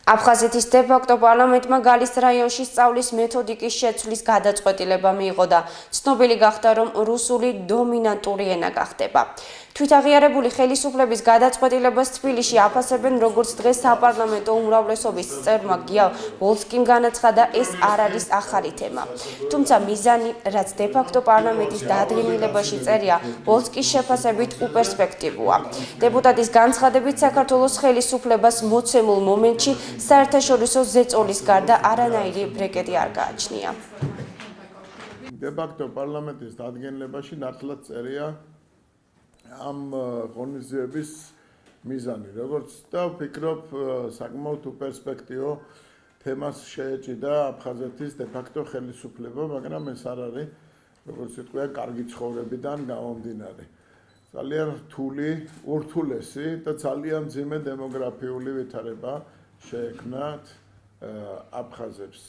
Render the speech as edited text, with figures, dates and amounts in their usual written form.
აფხაზეთის დე-ფაქტო პარლამენტმა გალის რაიონში სწავლის მეთოდიკის შეცვლის გადაწყვეტილება მიიღო და ცნობილი გახდა, რომ რუსული დომინანტური ენა გახდება. თვითაღიარებული ხელისუფლების გადაწყვეტილებას თბილისში აფასებენ, როგორც დღეს საპარლამენტო უმრავლესობის წევრმა გია ვოლსკიმ განაცხადა, ეს არ არის ახალი თემა. თუმცა მიზანი, რაც დე-ფაქტო პარლამენტის დაადგენილებაში წერია, ვოლსკის შეფასებით უპერსპექტივოა. დეპუტატის განცხადებით, საქართველოს ხელისუფლებას მოცემულ მომენტში საერთაშორისო ზეწოლის გარდა არანაირი ბრეკეტი არ გააჩნია. დე-ფაქტო პარლამენტის დაადგენილებაში ნათლად წერია ამ ღონისძიების მიზანი, როგორც და ვფიქრობ, საკმაოდ უპერსპექტივო თემას შეეჭიდა აფხაზეთის დე-ფაქტო ხელისუფლება, მაგრამ ეს არ არის, როგორც ვიტყვია, კარგი ცხოვრებიდან გამომდინარე. ძალიან რთული, ურთულესი და ძალიან მძიმე დემოგრაფიული ვითარება შეექმნათ აფხაზებს.